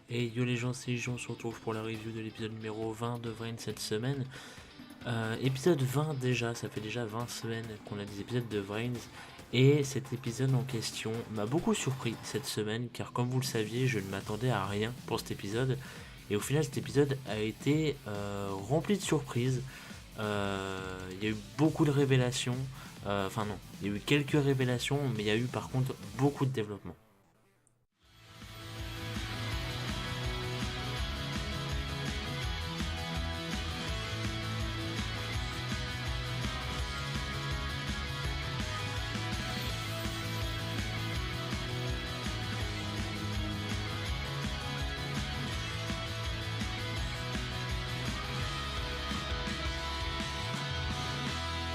Et yo les gens, c'est Jean, on se retrouve pour la review de l'épisode numéro 20 de Vrain cette semaine. Épisode 20 déjà, ça fait déjà 20 semaines qu'on a des épisodes de Vrain. Et cet épisode en question m'a beaucoup surpris cette semaine, car comme vous le saviez, je ne m'attendais à rien pour cet épisode. Et au final, cet épisode a été rempli de surprises. Il y a eu beaucoup de révélations. Enfin non, il y a eu quelques révélations, mais il y a eu par contre beaucoup de développement.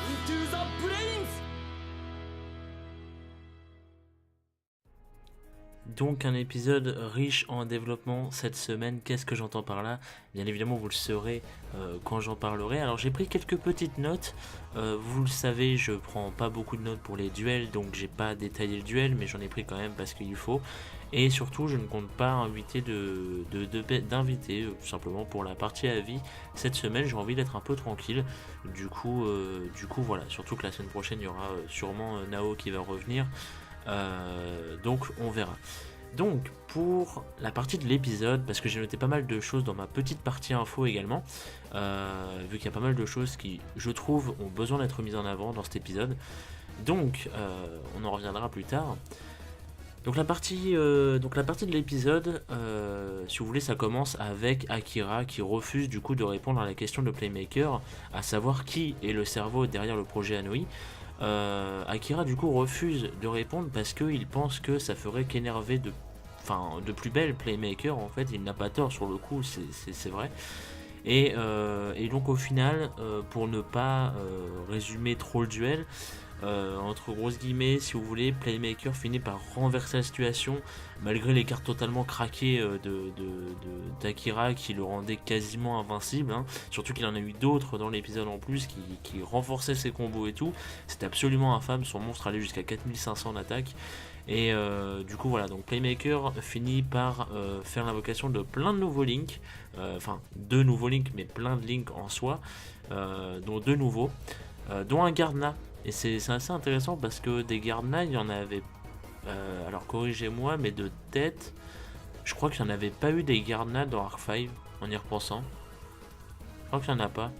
Into the brains! Donc un épisode riche en développement cette semaine. Qu'est-ce que j'entends par là? Bien évidemment vous le saurez quand j'en parlerai. Alors j'ai pris quelques petites notes. Vous le savez, je prends pas beaucoup de notes pour les duels, donc j'ai pas détaillé le duel, mais j'en ai pris quand même parce qu'il faut. Et surtout je ne compte pas inviter d'invités, tout simplement pour la partie à vie. Cette semaine j'ai envie d'être un peu tranquille. Du coup voilà, surtout que la semaine prochaine il y aura sûrement Nao qui va revenir. Donc on verra. Donc pour la partie de l'épisode, parce que j'ai noté pas mal de choses dans ma petite partie info également, vu qu'il y a pas mal de choses qui, je trouve, ont besoin d'être mises en avant dans cet épisode. Donc on en reviendra plus tard. Donc la partie de l'épisode, si vous voulez, ça commence avec Akira qui refuse du coup de répondre à la question de Playmaker, à savoir qui est le cerveau derrière le projet Anoi. Akira du coup refuse de répondre parce qu'il pense que ça ferait qu'énerver de plus belle Playmaker. En fait il n'a pas tort sur le coup, c'est vrai. Et donc au final, pour ne pas résumer trop le duel, entre grosses guillemets, si vous voulez, Playmaker finit par renverser la situation malgré les cartes totalement craquées d'Akira qui le rendaient quasiment invincible, hein. Surtout qu'il en a eu d'autres dans l'épisode en plus qui renforçaient ses combos et tout. C'était absolument infâme, son monstre allait jusqu'à 4500 d'attaque. Et du coup voilà, donc Playmaker finit par faire l'invocation de plein de nouveaux links, enfin deux nouveaux links mais plein de links en soi, dont deux nouveaux, dont un Gardna. Et c'est assez intéressant parce que des Gardna il y en avait, alors corrigez-moi, mais de tête, je crois qu'il n'y en avait pas eu des Gardna dans Arc 5 en y repensant. Je crois qu'il n'y en a pas.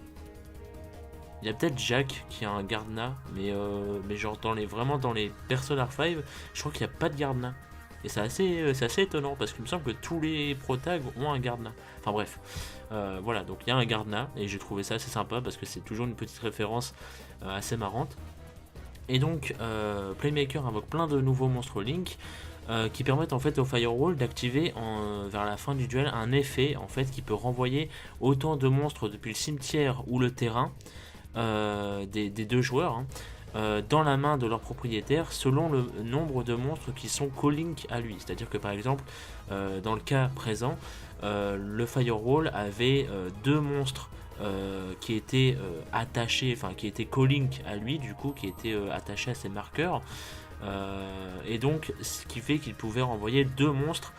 Il y a peut-être Jack qui a un Gardna, mais genre vraiment dans les persos d'Arc 5, je crois qu'il n'y a pas de Gardna. Et c'est assez étonnant parce qu'il me semble que tous les protags ont un Gardna. Enfin bref, voilà, donc il y a un Gardna et j'ai trouvé ça assez sympa parce que c'est toujours une petite référence assez marrante. Et donc Playmaker invoque plein de nouveaux monstres Link qui permettent en fait au Firewall d'activer vers la fin du duel un effet en fait qui peut renvoyer autant de monstres depuis le cimetière ou le terrain des deux joueurs, hein, dans la main de leur propriétaire selon le nombre de monstres qui sont co-link à lui. C'est-à-dire que par exemple, dans le cas présent, le Firewall avait deux monstres qui étaient attachés, enfin qui étaient co-link à lui, du coup, qui étaient attachés à ses marqueurs. Et donc, ce qui fait qu'il pouvait renvoyer deux monstres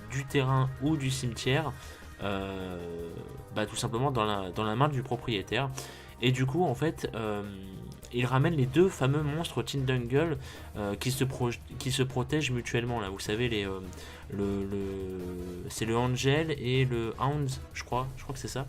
du terrain ou du cimetière, tout simplement dans la main du propriétaire. Et du coup, en fait, il ramène les deux fameux monstres Tindungle qui se protègent mutuellement. Là, vous savez, c'est le Angel et le Hound, je crois que c'est ça.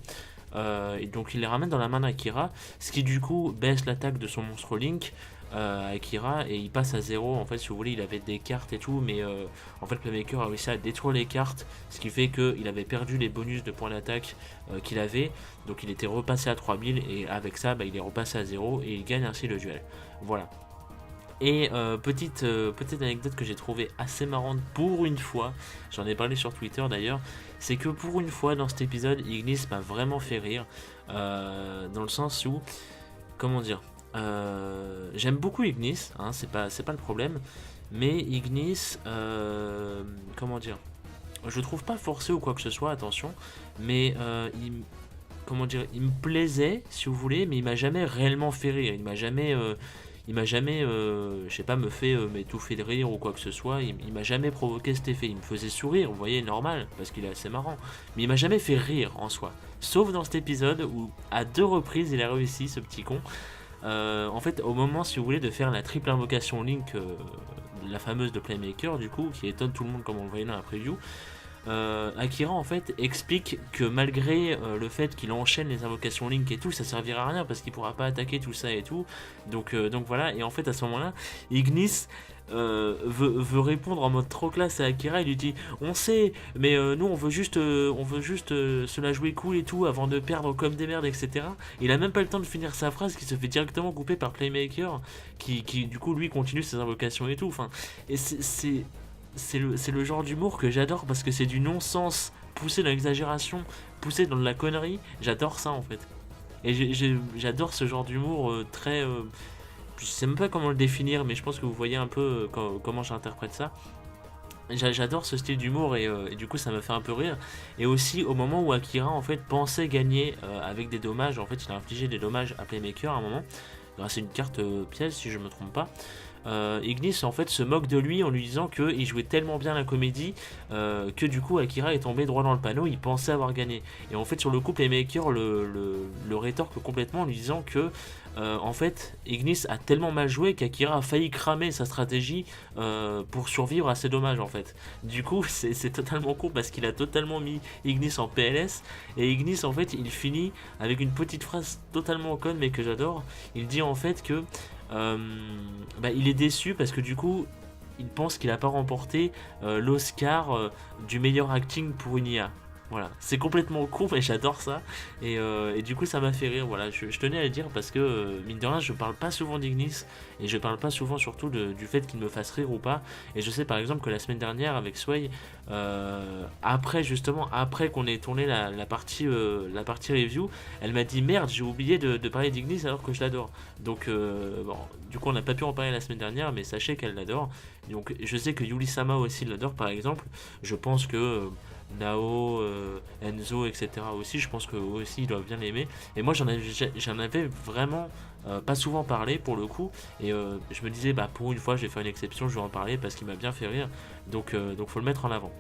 Et donc il les ramène dans la main d'Akira, ce qui du coup baisse l'attaque de son monstre Link, Akira, et il passe à 0. En fait, si vous voulez, il avait des cartes et tout, mais en fait, le Playmaker a réussi à détruire les cartes, ce qui fait qu'il avait perdu les bonus de points d'attaque qu'il avait. Donc il était repassé à 3000, et avec ça, il est repassé à 0 et il gagne ainsi le duel. Voilà. Et petite anecdote que j'ai trouvée assez marrante pour une fois, j'en ai parlé sur Twitter d'ailleurs, c'est que pour une fois dans cet épisode, Ignis m'a vraiment fait rire, dans le sens où, comment dire, j'aime beaucoup Ignis, hein, c'est pas le problème, mais Ignis, comment dire, je trouve pas forcé ou quoi que ce soit, attention, mais comment dire, il me plaisait si vous voulez, mais il m'a jamais réellement fait rire, il m'a jamais il m'a jamais, je sais pas, me fait m'étouffer de rire ou quoi que ce soit. Il m'a jamais provoqué cet effet. Il me faisait sourire, vous voyez, normal, parce qu'il est assez marrant. Mais il m'a jamais fait rire en soi. Sauf dans cet épisode où, à 2 reprises, il a réussi, ce petit con. En fait, au moment, si vous voulez, de faire la triple invocation Link, la fameuse de Playmaker, du coup, qui étonne tout le monde comme on le voyait dans la preview. Akira en fait explique que malgré le fait qu'il enchaîne les invocations Link et tout, ça servira à rien parce qu'il pourra pas attaquer tout ça et tout. Donc voilà, et en fait à ce moment-là, Ignis veut répondre en mode trop classe à Akira. Il lui dit on sait, mais nous on veut juste se la jouer cool et tout avant de perdre comme des merdes, etc. Il a même pas le temps de finir sa phrase qui se fait directement couper par Playmaker qui du coup lui continue ses invocations et tout. Enfin, et c'est le genre d'humour que j'adore parce que c'est du non-sens poussé dans l'exagération, poussé dans de la connerie. J'adore ça en fait. Et j'adore ce genre d'humour très. Je sais même pas comment le définir, mais je pense que vous voyez un peu comment j'interprète ça. J'adore ce style d'humour et du coup ça me fait un peu rire. Et aussi au moment où Akira en fait pensait gagner avec des dommages, en fait il a infligé des dommages à Playmaker à un moment, grâce à une carte piège si je me trompe pas. Ignis en fait se moque de lui en lui disant qu'il jouait tellement bien la comédie que du coup Akira est tombé droit dans le panneau, il pensait avoir gagné. Et en fait sur le coup Playmaker le rétorque complètement en lui disant que en fait Ignis a tellement mal joué qu'Akira a failli cramer sa stratégie pour survivre à ses dommages en fait. Du coup c'est totalement con parce qu'il a totalement mis Ignis en PLS et Ignis en fait il finit avec une petite phrase totalement conne mais que j'adore. Il dit en fait que il est déçu parce que du coup il pense qu'il n'a pas remporté l'Oscar du meilleur acting pour une IA. Voilà, c'est complètement con mais j'adore ça et du coup ça m'a fait rire. Voilà, je tenais à le dire parce que mine de rien je parle pas souvent d'Ignis et je parle pas souvent surtout du fait qu'il me fasse rire ou pas. Et je sais par exemple que la semaine dernière avec Sway, après qu'on ait tourné la partie review, elle m'a dit merde j'ai oublié de parler d'Ignis alors que je l'adore. Donc bon, du coup on n'a pas pu en parler la semaine dernière mais sachez qu'elle l'adore. Donc je sais que Yuli-sama aussi l'adore par exemple. Je pense que Nao, Enzo, etc. aussi, je pense que aussi ils doivent bien l'aimer. Et moi j'en avais vraiment pas souvent parlé pour le coup. Et je me disais, bah pour une fois, je vais faire une exception, je vais en parler parce qu'il m'a bien fait rire. Donc faut le mettre en avant.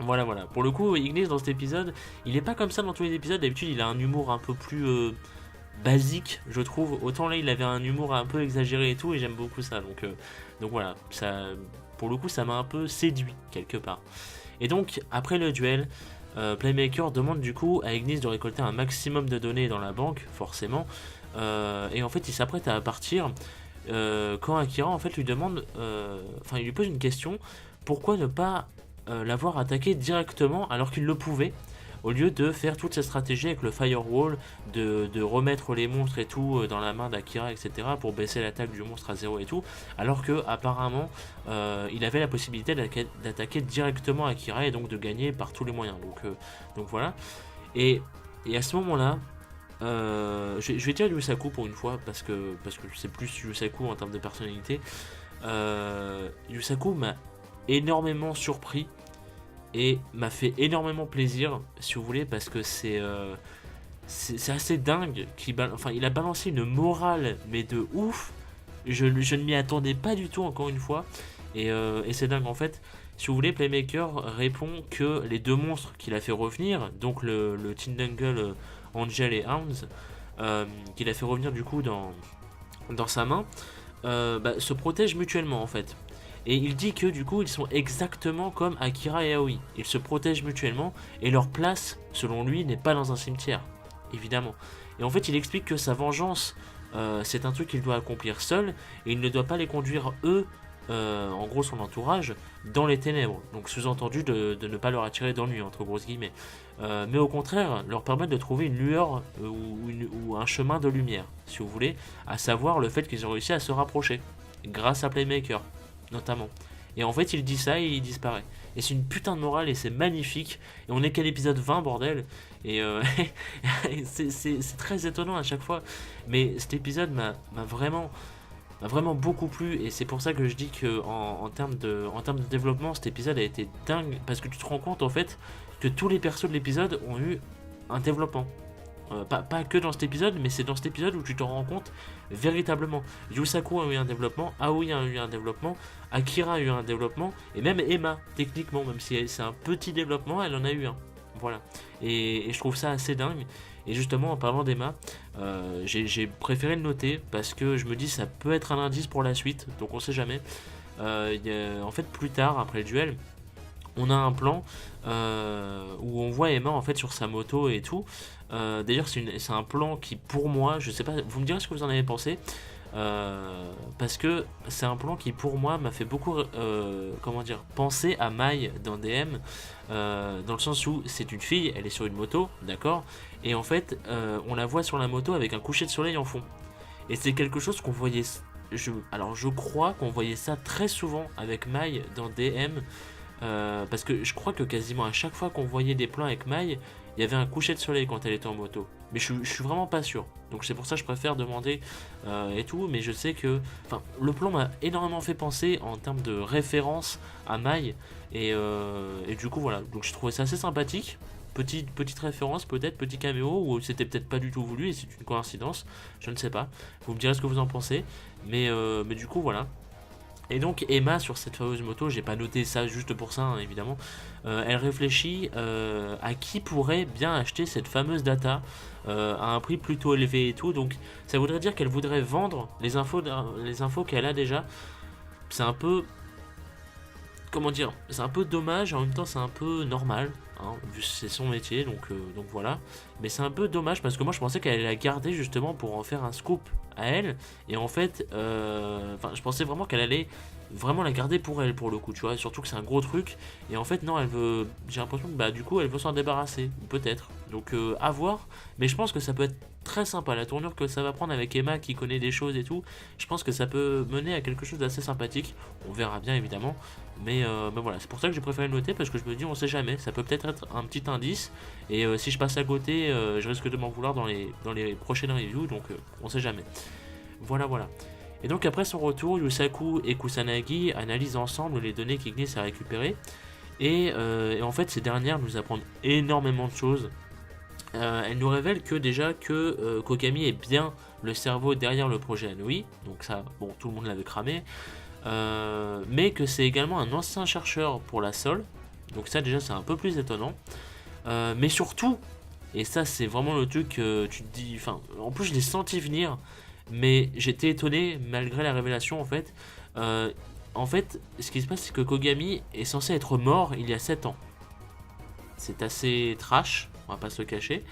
Voilà. Pour le coup, Ignis dans cet épisode, il est pas comme ça dans tous les épisodes. D'habitude, il a un humour un peu plus basique, je trouve. Autant là, il avait un humour un peu exagéré et tout, et j'aime beaucoup ça. Donc voilà, ça, pour le coup, ça m'a un peu séduit quelque part. Et donc, après le duel, Playmaker demande du coup à Ignis de récolter un maximum de données dans la banque, forcément. Et en fait, il s'apprête à partir quand Akira en fait lui demande, il lui pose une question, pourquoi ne pas l'avoir attaqué directement alors qu'il le pouvait, au lieu de faire toute cette stratégie avec le firewall, de remettre les monstres et tout dans la main d'Akira, etc. pour baisser l'attaque du monstre à 0 et tout, alors que apparemment il avait la possibilité d'attaquer directement Akira et donc de gagner par tous les moyens. Donc voilà. Et à ce moment-là, je vais dire Yusaku pour une fois parce que c'est plus Yusaku en termes de personnalité. Yusaku m'a énormément surpris et m'a fait énormément plaisir, si vous voulez, parce que c'est assez dingue. Il a balancé une morale, mais de ouf. Je ne m'y attendais pas du tout, encore une fois. Et c'est dingue, en fait. Si vous voulez, Playmaker répond que les 2 monstres qu'il a fait revenir, donc le Tindungle Angel et Hounds, qu'il a fait revenir du coup dans sa main, se protègent mutuellement, en fait. Et il dit que du coup ils sont exactement comme Akira et Aoi. Ils se protègent mutuellement et leur place, selon lui, n'est pas dans un cimetière, évidemment. Et en fait il explique que sa vengeance, c'est un truc qu'il doit accomplir seul et il ne doit pas les conduire eux, en gros son entourage, dans les ténèbres. Donc sous-entendu de ne pas leur attirer d'ennui, entre grosses guillemets. Mais au contraire, leur permettre de trouver une lueur ou un chemin de lumière, si vous voulez, à savoir le fait qu'ils ont réussi à se rapprocher, grâce à Playmaker notamment. Et en fait il dit ça et il disparaît. Et c'est une putain de morale et c'est magnifique. Et on est qu'à l'épisode 20 bordel. Et c'est très étonnant à chaque fois. Mais cet épisode m'a vraiment beaucoup plu. Et c'est pour ça que je dis que en termes de développement cet épisode a été dingue. Parce que tu te rends compte en fait que tous les persos de l'épisode ont eu un développement. pas que dans cet épisode, mais c'est dans cet épisode où tu t'en rends compte véritablement. Yusaku a eu un développement, Aoi a eu un développement, Akira a eu un développement, et même Emma, techniquement, même si c'est un petit développement, elle en a eu un. Voilà. Et je trouve ça assez dingue. Et justement, en parlant d'Emma, j'ai préféré le noter parce que je me dis ça peut être un indice pour la suite, donc on sait jamais. En fait, plus tard, après le duel, on a un plan où on voit Emma en fait sur sa moto et tout. D'ailleurs, c'est un plan qui, pour moi, je sais pas, vous me direz ce que vous en avez pensé. Parce que c'est un plan qui pour moi m'a fait beaucoup comment dire, penser à Mai dans DM, dans le sens où c'est une fille, elle est sur une moto, d'accord, et en fait on la voit sur la moto avec un coucher de soleil en fond, et c'est quelque chose qu'on voyait, alors je crois qu'on voyait ça très souvent avec Mai dans DM, parce que je crois que quasiment à chaque fois qu'on voyait des plans avec Mai, il y avait un coucher de soleil quand elle était en moto. Mais je suis vraiment pas sûr. Donc c'est pour ça que je préfère demander et tout. Mais je sais que le plan m'a énormément fait penser en termes de référence à Mai. Et du coup voilà. Donc je trouvais ça assez sympathique. Petite référence peut-être, petit caméo. Ou c'était peut-être pas du tout voulu et c'est une coïncidence. Je ne sais pas. Vous me direz ce que vous en pensez. Mais du coup voilà. Et donc Emma sur cette fameuse moto, j'ai pas noté ça juste pour ça hein, évidemment, elle réfléchit à qui pourrait bien acheter cette fameuse data à un prix plutôt élevé et tout, donc ça voudrait dire qu'elle voudrait vendre les infos qu'elle a déjà. C'est un peu, comment dire, c'est un peu dommage, en même temps c'est un peu normal, hein, vu que c'est son métier, donc voilà. Mais c'est un peu dommage parce que moi je pensais qu'elle allait la garder justement pour en faire un scoop à elle, et en fait, je pensais vraiment qu'elle allait vraiment la garder pour elle pour le coup, tu vois, surtout que c'est un gros truc, et en fait non, elle veut, j'ai l'impression que bah du coup elle veut s'en débarrasser, peut-être, donc à voir, mais je pense que ça peut être très sympa, la tournure que ça va prendre avec Emma qui connaît des choses et tout, je pense que ça peut mener à quelque chose d'assez sympathique, on verra bien évidemment, mais voilà, c'est pour ça que j'ai préféré le noter, parce que je me dis on sait jamais, ça peut peut-être être un petit indice, et si je passe à côté, je risque de m'en vouloir dans les prochaines reviews, donc on sait jamais. Voilà. Et donc après son retour, Yusaku et Kusanagi analysent ensemble les données qu'Ignis a récupérées, et en fait ces dernières nous apprennent énormément de choses. Elles nous révèlent que déjà que Kokami est bien le cerveau derrière le projet Anoi, donc ça, bon, tout le monde l'avait cramé, mais que c'est également un ancien chercheur pour la Sol, donc ça déjà c'est un peu plus étonnant, mais surtout, et ça c'est vraiment le truc que tu te dis, enfin en plus je l'ai senti venir, mais j'étais étonné malgré la révélation en fait. En fait, ce qui se passe c'est que Kogami est censé être mort il y a 7 ans. C'est assez trash, on va pas se le cacher,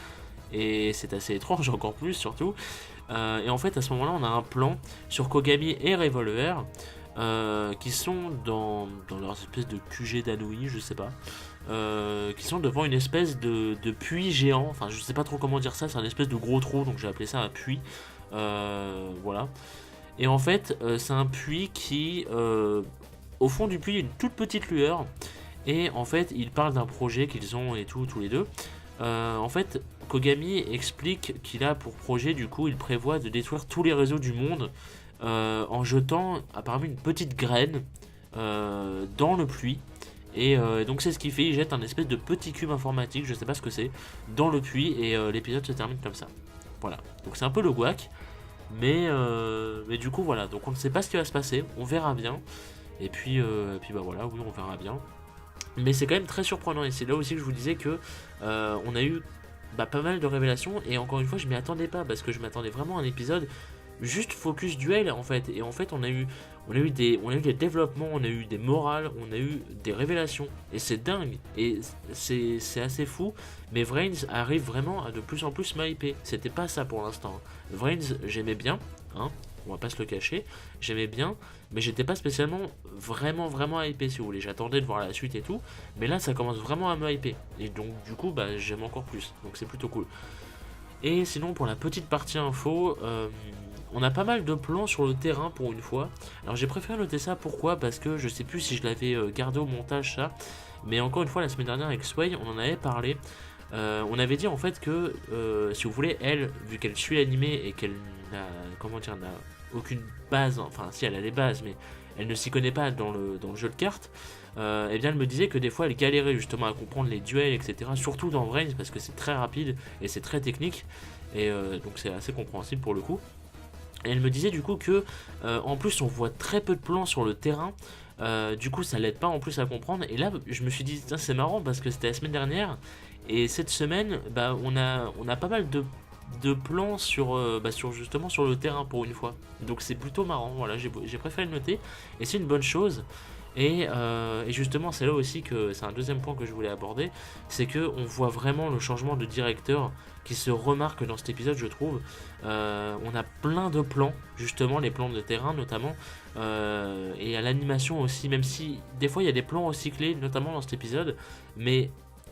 et c'est assez étrange encore plus surtout. Et en fait à ce moment-là on a un plan sur Kogami et Revolver, qui sont dans leur espèce de QG d'Anoi, je sais pas, qui sont devant une espèce de puits géant, enfin je sais pas trop comment dire ça, c'est un espèce de gros trou, donc j'ai appelé ça un puits, voilà. Et en fait c'est un puits qui, au fond du puits il y a une toute petite lueur, et en fait ils parlent d'un projet qu'ils ont et tout, tous les deux. En fait Kogami explique qu'il a pour projet, du coup il prévoit de détruire tous les réseaux du monde, en jetant apparemment une petite graine dans le puits. Et donc c'est ce qu'il fait, il jette un espèce de petit cube informatique, je sais pas ce que c'est, dans le puits, et l'épisode se termine comme ça. Voilà, donc c'est un peu le guac, mais du coup voilà, donc on ne sait pas ce qui va se passer, on verra bien, et puis bah voilà, oui on verra bien. Mais c'est quand même très surprenant, et c'est là aussi que je vous disais que on a eu pas mal de révélations, et encore une fois je m'y attendais pas, parce que je m'attendais vraiment à un épisode juste focus duel en fait, et en fait on a eu des développements, on a eu des morales, on a eu des révélations, et c'est dingue, et c'est assez fou. Mais Vrains arrive vraiment à de plus en plus m'hyper, c'était pas ça pour l'instant. Vrains j'aimais bien, hein, on va pas se le cacher, j'aimais bien, mais j'étais pas spécialement vraiment hypé si vous voulez, j'attendais de voir la suite et tout, mais là ça commence vraiment à me hyper, et donc du coup j'aime encore plus, donc c'est plutôt cool. Et sinon pour la petite partie info, on a pas mal de plans sur le terrain pour une fois. Alors j'ai préféré noter ça, pourquoi? Parce que je sais plus si je l'avais gardé au montage ça, mais encore une fois la semaine dernière avec Sway on en avait parlé. On avait dit en fait que si vous voulez, elle, vu qu'elle suit l'animé et qu'elle n'a, comment dire, n'a aucune base, enfin si elle a les bases, mais elle ne s'y connaît pas dans le jeu de cartes, eh bien elle me disait que des fois elle galérait justement à comprendre les duels, etc. Surtout dans Vrains parce que c'est très rapide et c'est très technique, et donc c'est assez compréhensible pour le coup. Et elle me disait du coup que en plus on voit très peu de plans sur le terrain, du coup ça l'aide pas en plus à comprendre. Et là je me suis dit c'est marrant parce que c'était la semaine dernière et cette semaine bah, on a pas mal de plans sur justement sur le terrain pour une fois. Donc c'est plutôt marrant, voilà, j'ai préféré le noter et c'est une bonne chose. Et justement, c'est là aussi que c'est un deuxième point que je voulais aborder, c'est que on voit vraiment le changement de directeur qui se remarque dans cet épisode, je trouve. On a plein de plans, justement les plans de terrain notamment, et à l'animation aussi, même si des fois il y a des plans recyclés, notamment dans cet épisode, mais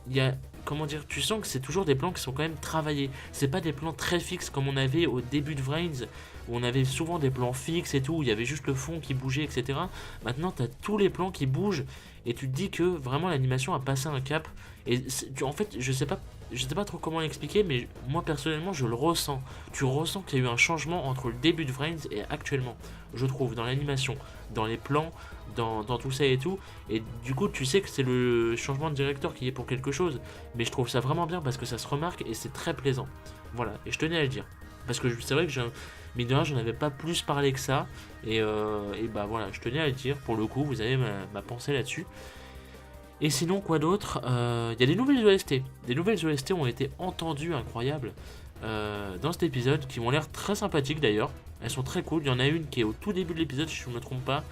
il y a, comment dire, tu sens que c'est toujours des plans qui sont quand même travaillés. C'est pas des plans très fixes comme on avait au début de Vrains, où on avait souvent des plans fixes et tout, où il y avait juste le fond qui bougeait, etc. Maintenant, tu as tous les plans qui bougent, et tu te dis que vraiment l'animation a passé un cap. Et en fait, je sais pas trop comment l'expliquer, mais moi personnellement, je le ressens. Tu ressens qu'il y a eu un changement entre le début de Vrains et actuellement, je trouve, dans l'animation, dans les plans, dans tout ça et tout. Et du coup, tu sais que c'est le changement de directeur qui est pour quelque chose, mais je trouve ça vraiment bien parce que ça se remarque et c'est très plaisant. Voilà, et je tenais à le dire. Parce que c'est vrai que mine de rien, j'en avais pas plus parlé que ça. Et bah voilà, je tenais à le dire. Pour le coup, vous avez ma pensée là-dessus. Et sinon, quoi d'autre? Il y a des nouvelles OST. Des nouvelles OST ont été entendues, incroyables, dans cet épisode, qui m'ont l'air très sympathiques d'ailleurs. Elles sont très cool. Il y en a une qui est au tout début de l'épisode, si je ne me trompe pas.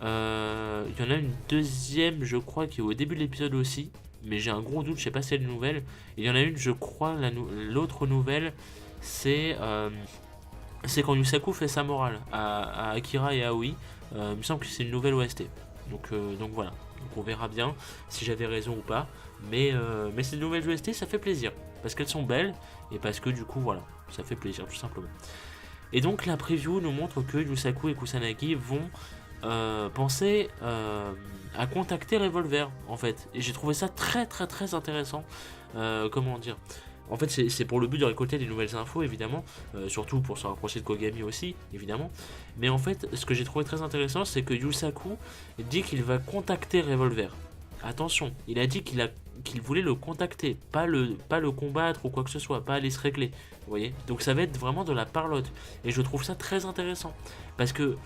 Il y en a une deuxième, je crois, qui est au début de l'épisode aussi. Mais j'ai un gros doute, je sais pas si c'est une nouvelle. Il y en a une, je crois, l'autre nouvelle, c'est quand Yusaku fait sa morale à Akira et Aoi. Il me semble que c'est une nouvelle OST. Donc voilà. Donc on verra bien si j'avais raison ou pas. Mais ces nouvelles OST, ça fait plaisir. Parce qu'elles sont belles et parce que du coup, voilà, ça fait plaisir tout simplement. Et donc la preview nous montre que Yusaku et Kusanagi vont penser à contacter Revolver en fait. Et j'ai trouvé ça très très très intéressant. Comment dire ? En fait, c'est pour le but de récolter des nouvelles infos, évidemment, surtout pour se rapprocher de Kogami aussi, évidemment. Mais en fait, ce que j'ai trouvé très intéressant, c'est que Yusaku dit qu'il va contacter Revolver. Attention, il a dit qu'il voulait le contacter, pas le combattre ou quoi que ce soit, pas aller se régler. Vous voyez ? Donc ça va être vraiment de la parlotte. Et je trouve ça très intéressant. Parce que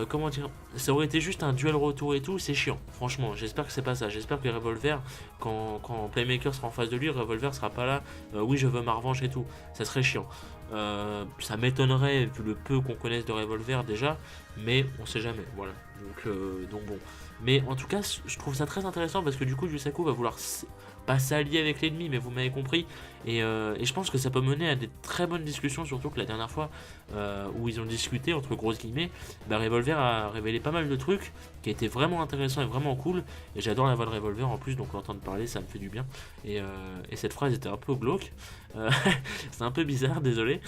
comment dire, ça aurait été juste un duel retour et tout, c'est chiant, franchement. J'espère que c'est pas ça. J'espère que Revolver, quand Playmaker sera en face de lui, Revolver sera pas là. Oui, je veux ma revanche et tout, ça serait chiant. Ça m'étonnerait vu le peu qu'on connaisse de Revolver déjà, mais on sait jamais. Voilà. Donc bon. Mais en tout cas, je trouve ça très intéressant parce que du coup, Yusaku va vouloir pas s'allier avec l'ennemi, mais vous m'avez compris. Et je pense que ça peut mener à des très bonnes discussions, surtout que la dernière fois où ils ont discuté, entre grosses guillemets, bah, Revolver a révélé pas mal de trucs qui étaient vraiment intéressants et vraiment cool. Et j'adore la voix de Revolver en plus, donc l'entendre parler, ça me fait du bien. Et cette phrase était un peu glauque. C'est un peu bizarre, désolé.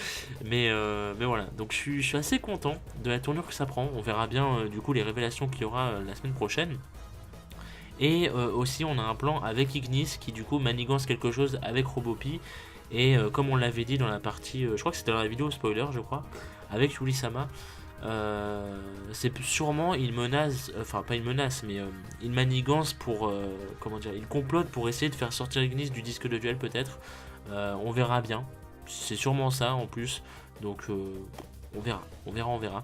Mais voilà, donc je suis assez content de la tournure que ça prend. On verra bien du coup les révélations qu'il y aura la semaine prochaine. Et aussi on a un plan avec Ignis qui du coup manigance quelque chose avec Robopi. Et comme on l'avait dit dans la partie, je crois que c'était dans la vidéo spoiler je crois, avec Yuri-sama, c'est sûrement il menace, enfin pas il menace mais il manigance pour, comment dire, il complote pour essayer de faire sortir Ignis du disque de duel peut-être. On verra bien, c'est sûrement ça en plus, donc on verra.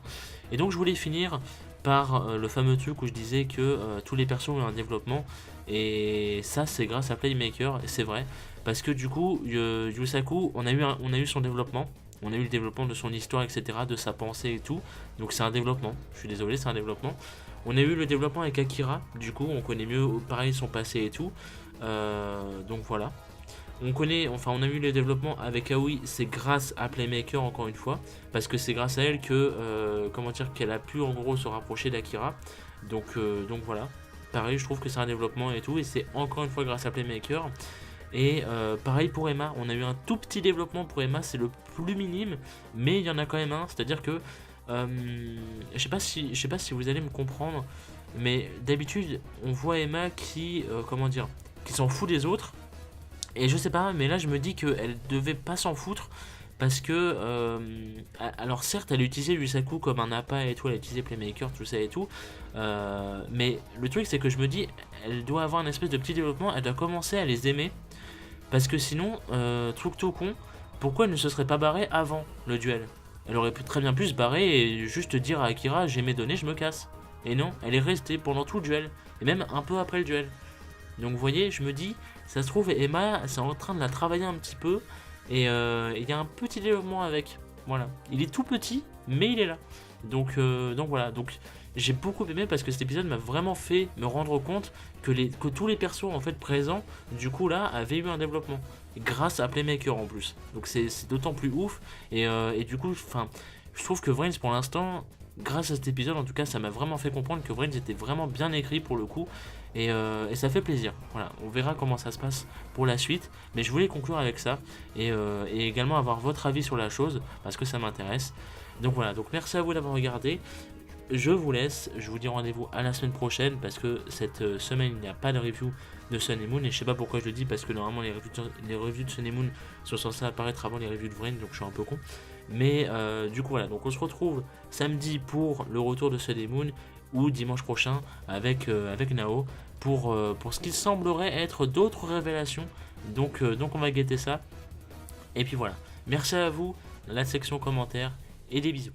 Et donc je voulais finir par le fameux truc où je disais que tous les persos ont un développement, et ça c'est grâce à Playmaker, et c'est vrai, parce que du coup Yusaku, on a eu son développement, on a eu le développement de son histoire, etc., de sa pensée et tout, donc c'est un développement, je suis désolé, c'est un développement. On a eu le développement avec Akira, du coup on connaît mieux pareil son passé et tout, donc voilà. On a eu le développement avec Aoi, c'est grâce à Playmaker encore une fois, parce que c'est grâce à elle que, qu'elle a pu en gros se rapprocher d'Akira, donc voilà, pareil je trouve que c'est un développement et tout, et c'est encore une fois grâce à Playmaker. Et pareil pour Emma, on a eu un tout petit développement pour Emma, c'est le plus minime, mais il y en a quand même un, c'est-à-dire que, je sais pas si vous allez me comprendre, mais d'habitude on voit Emma qui s'en fout des autres. Et je sais pas, mais là je me dis qu'elle devait pas s'en foutre, parce que alors certes elle a utilisé Yusaku comme un appât et tout, elle a utilisé Playmaker, tout ça et tout, mais le truc c'est que je me dis elle doit avoir un espèce de petit développement, elle doit commencer à les aimer, parce que sinon truc tout con, pourquoi elle ne se serait pas barrée avant le duel? Elle aurait pu très bien pu se barrer et juste dire à Akira j'ai mes données, je me casse. Et non, elle est restée pendant tout le duel, et même un peu après le duel. Donc vous voyez, je me dis, ça se trouve Emma, c'est en train de la travailler un petit peu, et il y a un petit développement avec. Voilà, il est tout petit, mais il est là. Donc voilà, donc j'ai beaucoup aimé parce que cet épisode m'a vraiment fait me rendre compte que tous les persos en fait présents, du coup là, avaient eu un développement. Grâce à Playmaker en plus. Donc c'est d'autant plus ouf. Et du coup, enfin, je trouve que Vrains pour l'instant, grâce à cet épisode, en tout cas, ça m'a vraiment fait comprendre que Vrains était vraiment bien écrit pour le coup. Et ça fait plaisir. Voilà, on verra comment ça se passe pour la suite. Mais je voulais conclure avec ça. Et également avoir votre avis sur la chose, parce que ça m'intéresse. Donc voilà, donc merci à vous d'avoir regardé. Je vous laisse, je vous dis rendez-vous à la semaine prochaine parce que cette semaine il n'y a pas de review de Sun et Moon et je sais pas pourquoi je le dis parce que normalement les reviews de Sun et Moon sont censées apparaître avant les reviews de Vrain, donc je suis un peu con. Mais du coup voilà, donc on se retrouve samedi pour le retour de Sun et Moon ou dimanche prochain avec Nao pour ce qui semblerait être d'autres révélations. Donc on va guetter ça. Et puis voilà, merci à vous, la section commentaires et des bisous.